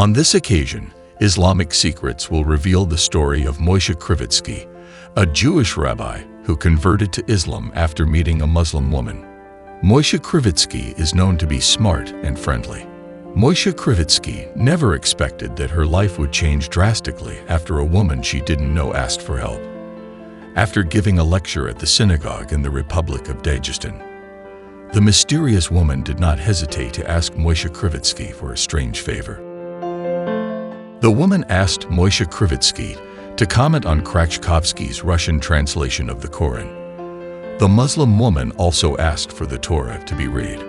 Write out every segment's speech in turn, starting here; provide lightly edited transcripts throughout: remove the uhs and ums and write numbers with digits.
On this occasion, Islamic Secrets will reveal the story of Moisha Krivitsky, a Jewish rabbi who converted to Islam after meeting a Muslim woman. Moisha Krivitsky is known to be smart and friendly. Moisha Krivitsky never expected that her life would change drastically after a woman she didn't know asked for help. After giving a lecture at the synagogue in the Republic of Dagestan, the mysterious woman did not hesitate to ask Moisha Krivitsky for a strange favor. The woman asked Moisha Krivitsky to comment on Krachkovsky's Russian translation of the Koran. The Muslim woman also asked for the Torah to be read.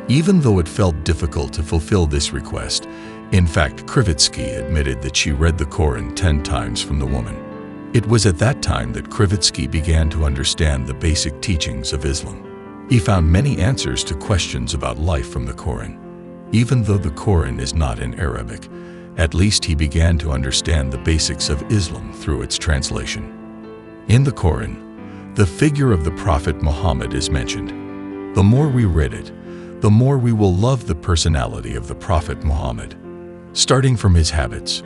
Even though it felt difficult to fulfill this request, in fact, Krivitsky admitted that she read the Koran 10 times from the woman. It was at that time that Krivitsky began to understand the basic teachings of Islam. He found many answers to questions about life from the Koran. Even though the Koran is not in Arabic, at least he began to understand the basics of Islam through its translation. In the Koran, the figure of the Prophet Muhammad is mentioned. The more we read it, the more we will love the personality of the Prophet Muhammad, starting from his habits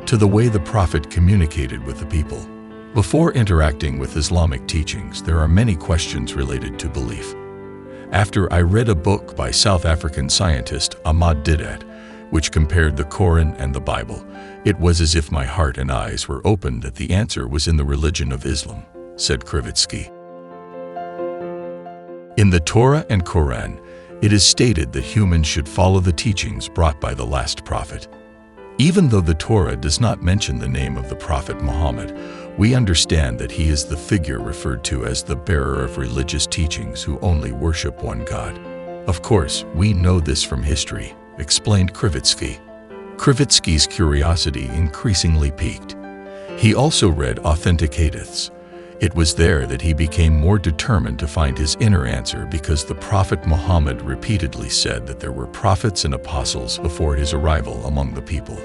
to the way the Prophet communicated with the people. Before interacting with Islamic teachings, there are many questions related to belief. After I read a book by South African scientist Ahmad Didat, which compared the Koran and the Bible, it was as if my heart and eyes were opened that the answer was in the religion of Islam, said Krivitsky. In the Torah and Koran, it is stated that humans should follow the teachings brought by the last prophet. Even though the Torah does not mention the name of the Prophet Muhammad, we understand that he is the figure referred to as the bearer of religious teachings who only worship one God. Of course, we know this from history, explained Krivitsky. Krivitsky's curiosity increasingly piqued. He also read authentic hadiths. It was there that he became more determined to find his inner answer because the Prophet Muhammad repeatedly said that there were prophets and apostles before his arrival among the people.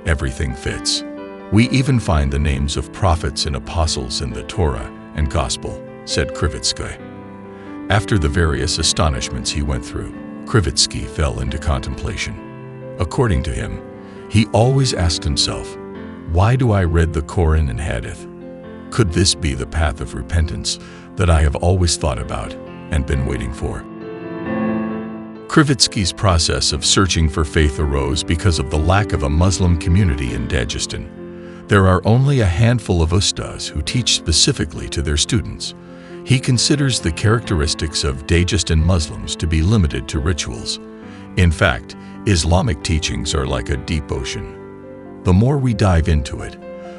Everything fits. We even find the names of prophets and apostles in the Torah and Gospel, said Krivitsky. After the various astonishments he went through, Krivitsky fell into contemplation. According to him, he always asked himself, why do I read the Koran and Hadith? Could this be the path of repentance that I have always thought about and been waiting for? Krivitsky's process of searching for faith arose because of the lack of a Muslim community in Dagestan. There are only a handful of ustas who teach specifically to their students. He considers the characteristics of Dagestan Muslims to be limited to rituals. In fact, Islamic teachings are like a deep ocean. The more we dive into it,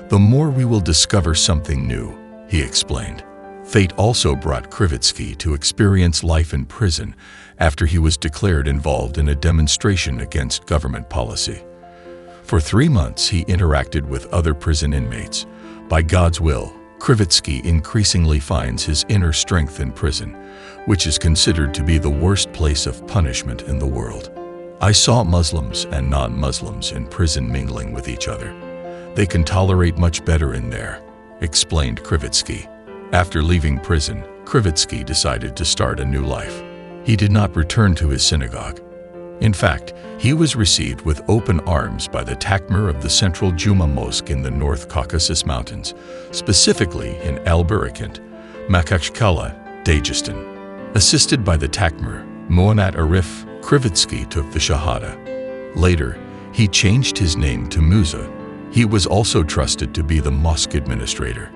the more we will discover something new, he explained. Fate also brought Krivitsky to experience life in prison after he was declared involved in a demonstration against government policy. For 3 months, he interacted with other prison inmates. By God's will, Krivitsky increasingly finds his inner strength in prison, which is considered to be the worst place of punishment in the world. I saw Muslims and non-Muslims in prison mingling with each other. They can tolerate much better in there, explained Krivitsky. After leaving prison, Krivitsky decided to start a new life. He did not return to his synagogue. In fact, he was received with open arms by the Takmir of the Central Juma Mosque in the North Caucasus Mountains, specifically in Al-Barakant, Makachkala, Dagestan. Assisted by the Takmir, Muannat Arif, Krivitsky took the Shahada. Later, he changed his name to Musa. He was also trusted to be the mosque administrator.